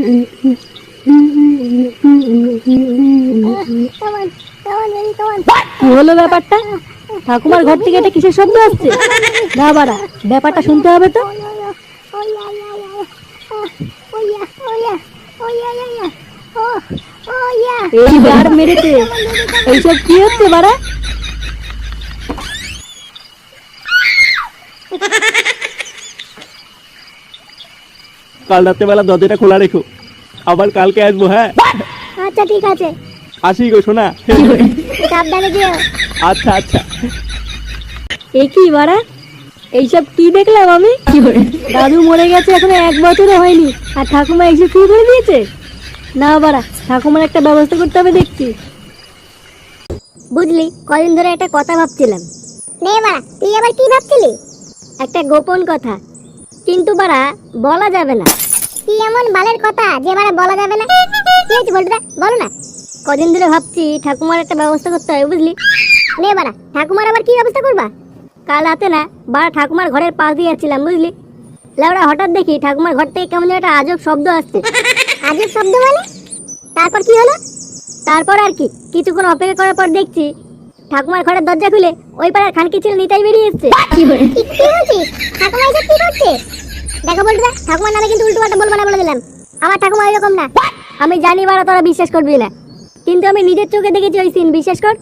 কি হলো ব্যাপারটা? ঠাকুমার ঘর থেকে এটা কিসের শব্দ আসছে? না বাড়া, ব্যাপারটা শুনতে হবে তো। এই গার মেরেছে, এইসব কি হচ্ছে বাড়া? কাল রাত্রেবেলা দরজাটা খোলা রেখো, আবার কালকে আসবো। হ্যাঁ আচ্ছা ঠিক আছে, আসি গো শোনা। সাবধানে যেও। আচ্ছা আচ্ছা। এ কি বাড়া, এইসব কি দেখলাম আমি? দাদু মরে গেছে এখনো 1 বছরও হয়নি, আর ঠাকুমা এসে শুরু করে দিয়েছে। না বাড়া, ঠাকুমার একটা ব্যবস্থা করতে হবে দেখছি। বুঝলি, কদিন ধরে একটা কথা ভাবছিলাম। নে বাড়া, তুই আবার কি ভাবছিলি? একটা গোপন কথা, কিন্তু বাড়া বলা যাবে না। কি এমন বালের কথা যে বাড়া বলা যাবে না? কি হয়েছে বলতে, বলো না। কদিন ধরে ভাবছি ঠাকুমার একটা ব্যবস্থা করতে হবে, বুঝলি? নে বাড়া, ঠাকুমার আবার কি ব্যবস্থা করবা? কাল রাতে না বাড়া ঠাকুমার ঘরের পাশ দিয়ে যাচ্ছিলাম, বুঝলি? লেওড়া হঠাৎ দেখি ঠাকুমার ঘর থেকে কেমন একটা আজব শব্দ আসছে। আজব শব্দ মানে? তারপর কি হলো? তারপর আর কি, কিছুক্ষণ অপেক্ষা করার পর দেখছি ঠাকুমার ঘরের দরজা খুলে ওই পাড়ার খানকি ছিল নিতাই বেরিয়ে এসছে। কি বলছিস? ঠাকুমা এসব কি করছে? দেখো বলতে, ঠাকুমার নামে কিন্তু উল্টো পাল্টা বলবো না বলে দিলাম। আমার ঠাকুমা এরকম না। আমি জানি বাড়া তোরা বিশ্বাস করবি না, কিন্তু আমি নিজের চোখে দেখেছি ওই সিন, বিশ্বাস কর।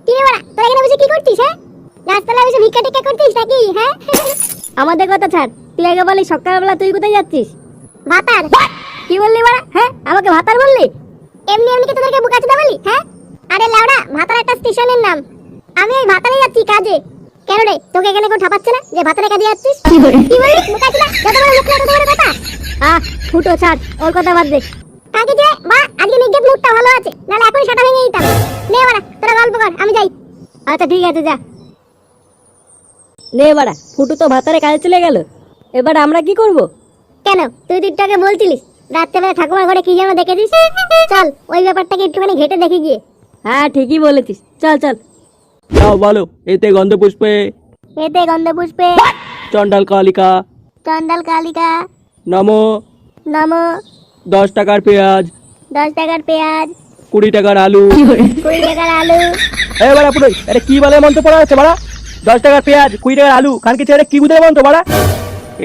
কি রে বাড়া, তোরা এখানে বসে কি করছিস? হ্যাঁ, রাস্তায় বসে ভিক্ষা টিক্ষা করছিস নাকি? হ্যাঁ, আমাদের কথা ছাড়, তুই আগে বলি সকালবেলা তুই কোথায় যাচ্ছিস? ভাতার। কি বললি বাড়া? হ্যাঁ, আমাকে ভাতার বললি? এমনি এমনি কি তোদেরকে বুকাচোদা বলি? হ্যাঁ, আরে লাউড়া, ভাতার একটা স্টেশনের নাম। আমি ওই ভাতারে যাচ্ছি কাজে। কেন রে, তোকে এখানে কেউ ঠাপাচ্ছে না যে ভাতারে কাজে যাচ্ছিস? কি বললি বুকাচোদা? যত বড় মুখ না তত বড় কথা। ফুটো ছাড়, ওর কথা বাদ দে। কাকে যে বা আজকে নিজ্ঞাত মুডটা ভালো আছে, নালে এখনই সাটা ভেঙে দিতাম। নে বাড়া, তোরা গল্প কর, আমি যাই। আচ্ছা ঠিক আছে, যা। নে বাড়া, ফুটু তো ভাতারে কাজে চলে গেল, এবার আমরা কি করব? কেন, তুই দিকটাকে বলছিলিস রাত্রেবেলা ঠাকুমার ঘরে কি যেন দেখেছিস? চল ওই ব্যাপারটাকে একটুখানি ঘেটে দেখে গিয়ে। হ্যাঁ ঠিকই বলেছিস, চল চল। যাও বলো, এতে গন্ধ পুষ্পে এতে গন্ধ পুষ্পে চন্ডাল কালিকা চন্ডাল কালিকা নমো। নমো। 10 টাকার পেঁয়াজ, 10 টাকার পেঁয়াজ, 20 টাকার আলু। 20 টাকার আলু। এই বাড়া পুরোই, এটা কি বলে মন্ত্র পড়া হচ্ছে বাড়া? 10 টাকার পেঁয়াজ, 20 টাকার আলু, খানকে ছেড়ে কি বুঝে মন্ত্র বাড়া?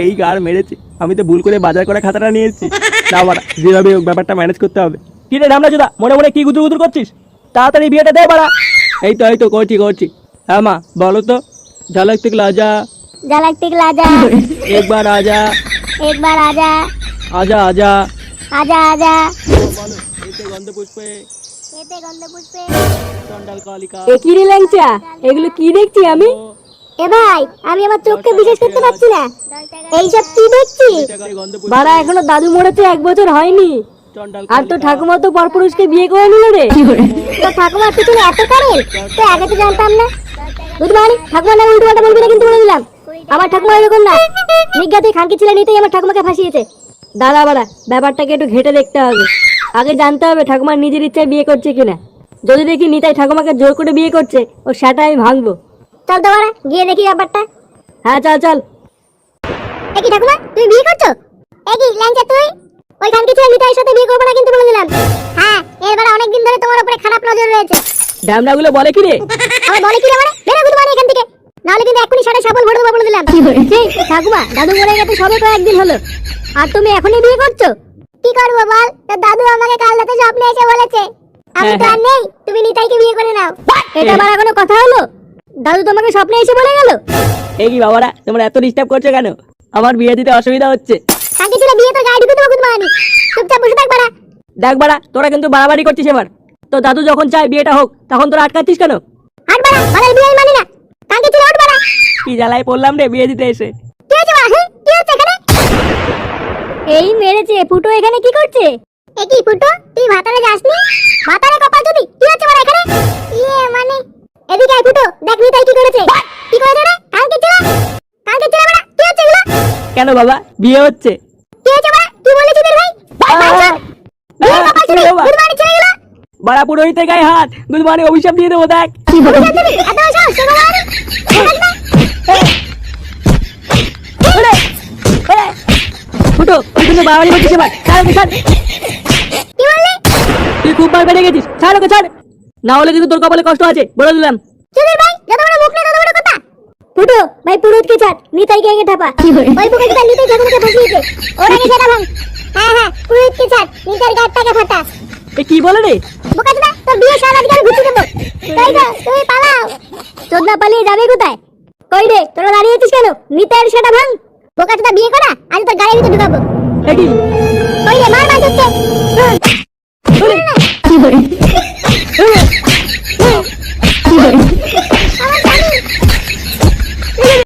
এই গার মেরেছে, আমি তো ভুল করে বাজার করা খাতাটা নিয়ে এসেছি। না বাড়া, যেভাবে হোক ব্যাপারটা ম্যানেজ করতে হবে। কি রে রামনা চোদা, মনে মনে কি গুদুর গুদুর করছিস? তাড়াতাড়ি বিয়েটা দে বাড়া। এই তো করছি। হ্যাঁ মা, বলো তো। ঝলক দিখলা যা, ঝলক দিখলা যা, একবার আজা, একবার আজা, আজা আজা, আজা আজা। বলো, এতে গন্ধ পুষ্পে এতে গন্ধ পুষ্পে চন্ডাল কালিকা। এ কি রে ল্যাংচা, এগুলো কি দেখছি আমি? এ ভাই, আমি আমার চোখকে বিশ্বাস করতে পারছি না। এইসব কি দেখছি? বাড়া, এখনো দাদু মরেছে 1 বছর হয়নি, আর তো ঠাকুমা তো পরপুরুষকে বিয়ে করে নিল রে। তো ঠাকুমার পিছনে এত কারেন্ট, তো আগে তো জানতাম না। বুঝতে পারি, ঠাকুমার নামে উল্টো পাল্টা বলবি না কিন্তু বলে দিলাম। আমার ঠাকুমা এরকম না, নিজ্ঞাতে খানকি ছিল নিতেই আমার ঠাকুমাকে ফাঁসিয়েছে। দাদা বাড়া, ব্যাপারটাকে একটু ঘেটে দেখতে হবে। আগে জানতে হবে ঠাকুমার নিজের ইচ্ছায় বিয়ে করছে কিনা। যদি দেখি নিতাই ঠাকুমাকে জোর করে বিয়ে করছে, ও সেটা আমি ভাঙবো। চল তো বাড়া, গিয়ে দেখি ব্যাপারটা। হ্যাঁ চল চল। একই ঠাকুমা, তুমি বিয়ে করছো? একই ল্যাংচা, তুই ওই খানকি ছেলে নিতাইয়ের সাথে বিয়ে করবে না কিন্তু বলে দিলাম। হ্যাঁ, এরবার অনেকদিন ধরে তোমার উপরে খারাপ নজর রয়েছে। ডামনাগুলো বলে কি রে? আবার বলে কি রে মানে? বেরো গুড মর্নিং এখান থেকে, নাহলে কিন্তু এখনই সাড়ে সাবল ভরে দেবো বলে দিলাম। সেই ঠাকুমা, দাদু মরে গেছে সবে কয়েকদিন হলো, আর তুমি এখনই বিয়ে করছো? কি করবো বল, তোর দাদু আমাকে কাল রাতে স্বপ্নে এসে বলেছে আমি তো আর নেই, তুমি নিতাইকে বিয়ে করে নাও। এটা আবার কোনো কথা হলো? দাদু তোমাকে স্বপ্নে এসে বলে গেল? এই কি বাবারা, তোমরা এত ডিস্টার্ব করছো কেন? আমার বিয়ে দিতে অসুবিধা হচ্ছে। কাকে ছিল বিয়ে তোর গায়ে ঢুকে দেবো গুড মর্নিং। চুপচাপ বসে থাক বাড়া। দেখ বাড়া, তোরা কিন্তু বাড়াবাড়ি করছিস এবার। তো দাদু যখন চায় বিয়েটা হোক, তখন তোরা আটকাচ্ছিস কেন? হাট বাড়া, বাড়ার বিয়ে আমি মানি না। কাকে ছিল উঠ বাড়া। কি জ্বালায় পড়লাম রে বিয়ে দিতে এসে। কি হয়েছে বাড়া? কি হচ্ছে এখানে? এই মেরেছে, ফুটো এখানে কি করছে? এ কি ফুটো, তুই ভাতারে যাসনি? ভাতারে কপাল যদি, কি হচ্ছে বাড়া এখানে? ইয়ে মানে, এদিকে আয় ফুটো, দেখ নিতাই কি করেছে। কি করেছে রে? কালকে ছিল বাড়া, কি হচ্ছে এগুলো? কেন বাবা, বিয়ে হচ্ছে? কি হয়েছে বাড়া, কি বলেছিস রে ভাই? বিয়ে কপাল ছিল, গুড মর্নিং ছেড়ে গেল। বাড়া পুরোহিতের গায়ে হাত, গুড মর্নিং অভিশাপ দিয়ে দেবো দেখ। অভিশাপ দিবি? এত সাহস, গুড মর্নিং। ফুটো তুই কিন্তু বাড়াবাড়ি করছিস এবার, ছাড় ওকে ছাড়। কি বললি? তুই খুব বার বেড়ে গেছিস, ছাড় ওকে ছাড়। না হলে কিন্তু তোর কপালে কষ্ট আছে, বলে দিলাম। চুদির ভাই, যত বড় মুখ না তত বড় কথা। ফুটো ভাই, পুরোহিতকে ছাড়, নিতাইকে আগে ঠাপা। ওই পুকুরটা নিতাই ঠাকুরকে ফাঁসিয়েছে, ওর আগে সেটা ভাঙ। হ্যাঁ হ্যাঁ, পুরোহিতকে ছাড়, নিতাইর গাড়টাকে ফাটা। এ কি বলে রে? বোকাচোদা, তোর বিয়ে সারা দিকে আমি ঘুরতে দেবো। তাই তো, তুমি পালাও। চোদনা পালিয়ে যাবে কোথায়? কই রে, তোরা দাঁড়িয়ে আছিস কেন? নিতাইয়ের সেটা ভাঙ। বোকাচোদা বিয়ে করা, আজ তোর গাড়ির ভিতরে ঢুকাবো। এ কি? কই রে, মার মার ধরছে। বলে। কি বলে?